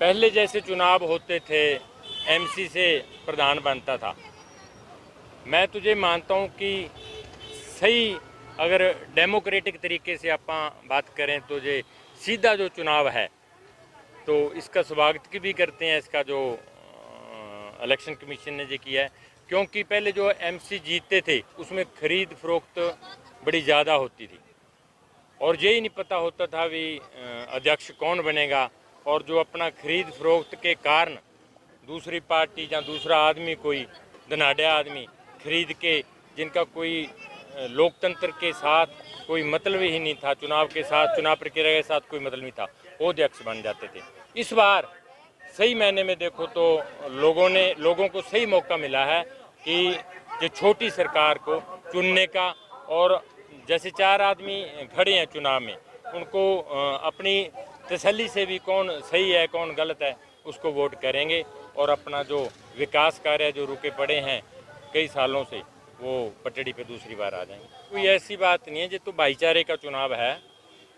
पहले जैसे चुनाव होते थे, एमसी से प्रधान बनता था। मैं तुझे मानता हूँ कि सही अगर डेमोक्रेटिक तरीके से आप बात करें तो ये सीधा जो चुनाव है तो इसका स्वागत की भी करते हैं, इसका जो इलेक्शन कमीशन ने जो किया है, क्योंकि पहले जो एमसी जीतते थे उसमें खरीद फरोख्त बड़ी ज़्यादा होती थी और यही नहीं पता होता था भी अध्यक्ष कौन बनेगा, और जो अपना खरीद फरोख्त के कारण दूसरी पार्टी या दूसरा आदमी, कोई धनाढ़ा आदमी खरीद के, जिनका कोई लोकतंत्र के साथ कोई मतलब ही नहीं था, चुनाव के साथ, चुनाव प्रक्रिया के साथ कोई मतलब नहीं था, वो अध्यक्ष बन जाते थे। इस बार सही मायने में देखो तो लोगों को सही मौका मिला है कि जो छोटी सरकार को चुनने का, और जैसे 4 आदमी खड़े हैं चुनाव में, उनको अपनी तसल्ली से भी कौन सही है कौन गलत है उसको वोट करेंगे, और अपना जो विकास कार्य जो रुके पड़े हैं कई सालों से वो पटड़ी पे दूसरी बार आ जाएंगे। कोई ऐसी बात नहीं है, ये तो भाईचारे का चुनाव है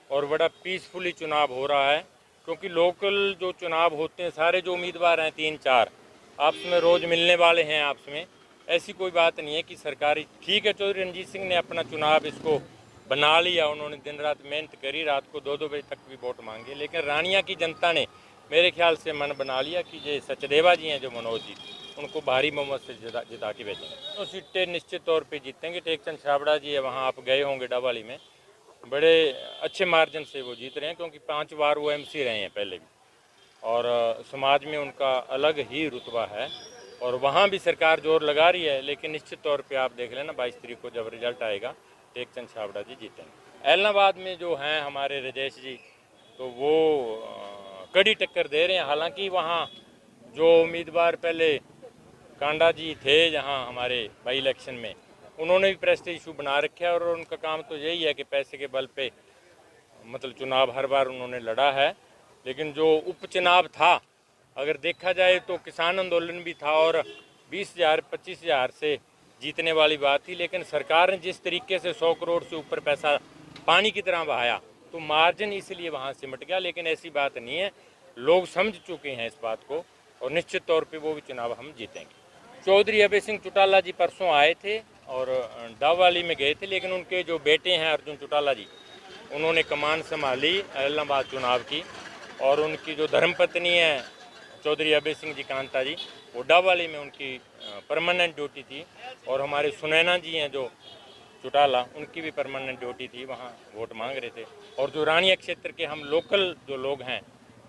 और बड़ा पीसफुली चुनाव हो रहा है, क्योंकि लोकल जो चुनाव होते हैं सारे जो उम्मीदवार हैं 3-4 आपस में रोज़ मिलने वाले हैं आपस में, ऐसी कोई बात नहीं है कि सरकारी। ठीक है, चौधरी रणजीत सिंह ने अपना चुनाव इसको बना लिया, उन्होंने दिन रात मेहनत करी, रात को 2-2 बजे तक भी वोट मांगे, लेकिन रानिया की जनता ने मेरे ख्याल से मन बना लिया कि ये सचदेवा जी हैं जो मनोज जी, उनको भारी बहुमत से जिता के भेजेंगे। तो सीटें निश्चित तौर पे जीतेंगे। टेकचंद छाबड़ा जी है, वहाँ आप गए होंगे डावाली में, बड़े अच्छे मार्जिन से वो जीत रहे हैं, क्योंकि 5 बार वो एमसी रहे हैं पहले भी, और समाज में उनका अलग ही रुतबा है, और वहाँ भी सरकार जोर लगा रही है, लेकिन निश्चित तौर पे आप देख लेना 22 तारीख को जब रिजल्ट आएगा टेकचंद छाबड़ा जी जीतेंगे। ऐलनाबाद में जो हैं हमारे राजेश जी, तो वो कड़ी टक्कर दे रहे हैं। हालांकि वहाँ जो उम्मीदवार पहले कांडा जी थे जहाँ हमारे बाई इलेक्शन में, उन्होंने भी प्रेस्टीज इशू बना रखा है, और उनका काम तो यही है कि पैसे के बल पे मतलब चुनाव हर बार उन्होंने लड़ा है। लेकिन जो उपचुनाव था अगर देखा जाए तो किसान आंदोलन भी था, और 20,000-25,000 से जीतने वाली बात थी, लेकिन सरकार ने जिस तरीके से 100 करोड़ से ऊपर पैसा पानी की तरह बहाया तो मार्जिन इसलिए वहाँ सिमट गया। लेकिन ऐसी बात नहीं है, लोग समझ चुके हैं इस बात को, और निश्चित तौर पे वो भी चुनाव हम जीतेंगे। चौधरी अभय सिंह चौटाला जी परसों आए थे और डावाली में गए थे, लेकिन उनके जो बेटे हैं अर्जुन चौटाला जी, उन्होंने कमान संभाली ऐलनाबाद चुनाव की, और उनकी जो धर्मपत्नी है चौधरी अभय सिंह जी कांता जी, वो डावाली में उनकी परमानेंट ड्यूटी थी, और हमारे सुनैना जी हैं जो चौटाला, उनकी भी परमानेंट ड्यूटी थी, वहाँ वोट मांग रहे थे। और जो रानिया क्षेत्र के हम लोकल जो लोग हैं,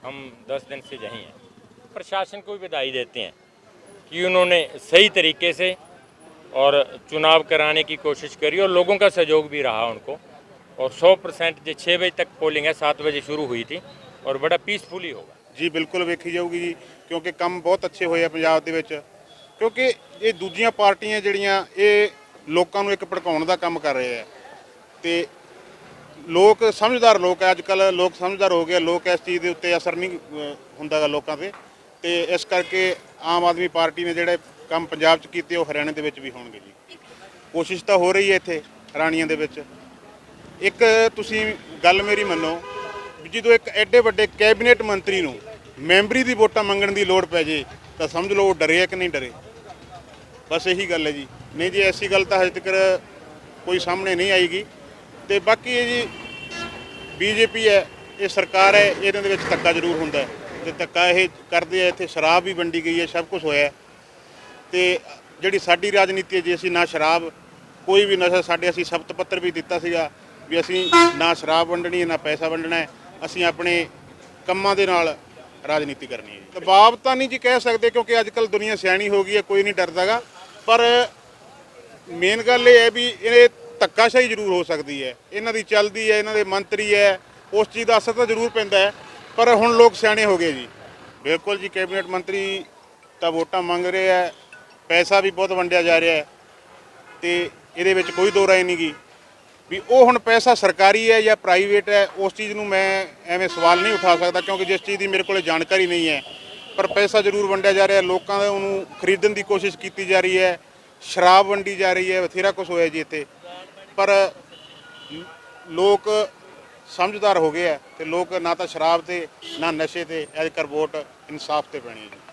हम 10 दिन से यहीं हैं। प्रशासन को भी बधाई देते हैं कि उन्होंने सही तरीके से और चुनाव कराने की कोशिश करी, और लोगों का सहयोग भी रहा उनको, और 100% जो 6 बजे तक पोलिंग है, 7 बजे शुरू हुई थी, और बड़ा पीसफुली होगा जी। बिल्कुल वेखी जाऊगी जी, क्योंकि काम बहुत अच्छे होए पंजाब दे विच, क्योंकि ये दूजियां पार्टियां जिहड़ियां ये लोकां नूं एक भड़काउण दा काम कर रहे हैं, ते लोग समझदार लोग है, अजकल लोग समझदार हो गए, लोग इस चीज़ के उत्ते असर नहीं हुंदा गा लोकां ते, ते इस करके आम आदमी पार्टी ने जिहड़े काम पंजाब च कीते वो हरियाणे दे विच भी होणगे जी। कोशिश तो हो रही है इत्थे राणियां दे विच। एक तुसीं गल मेरी मन्नो, जो एक एडे वड्डे कैबिनेट मंत्री नूं मैंबरी की वोटां मंगण की लोड़ पै जे तो समझ लो वो डरे है कि नहीं डरे, बस यही गल है जी। नहीं जी ऐसी गल तो हजे तक कोई सामने नहीं आएगी। तो बाकी ये जी बीजेपी है, ये सरकार है, ये धक्का जरूर होंदा है, तो धक्का ये करते हैं। इत्थे शराब भी वंडी गई है, सब कुछ होया, तो जिहड़ी साडी राजनीति है जी, असीं ना शराब कोई भी नशा, साडे असीं शपथ पत्र भी दिता सीगा भी असीं ना शराब वंडनी है ना पैसा वंडना है, असीं अपने ਕੰਮਾਂ ਦੇ ਨਾਲ राजनीति करनी है। दबाव तो नहीं जी कह सकते, क्योंकि अजकल दुनिया सियाणी हो गई है, कोई नहीं डरदा गा, पर मेन गल ये है भी ये धक्काशाही जरूर हो सकती है, इन्हां दी चलदी है, इन्हां दे मंत्री है, उस चीज़ का असर तो जरूर पैंदा है, पर हुण लोग सियाणे हो गए जी। बिल्कुल जी, कैबिनेट मंत्री तो वोटां मंग रहे हैं, पैसा भी बहुत वंडिया जा रहा है, तो ये कोई दो राय नहीं गी भी वो हुण पैसा सरकारी है या प्राइवेट है, उस चीज़ नूं मैं एवें सवाल नहीं उठा सकता, क्योंकि जिस चीज़ की मेरे को जानकारी नहीं है, पर पैसा जरूर वंडिया जा रहा है, लोगों को खरीदण की कोशिश की जा रही है, शराब वंडी जा रही है, बथेरा कुछ होया जी इत्थे, पर लोग ਸਮਝਦਾਰ ਹੋ ਗਏ ਆ ਤੇ ਲੋਕ ਨਾ ਤਾਂ ਸ਼ਰਾਬ ਤੇ ਨਾ ਨਸ਼ੇ ਤੇ ਐਤਕਰ ਵੋਟ ਇਨਸਾਫ ਤੇ ਪੈਣੀ ਹੈ ਜੀ।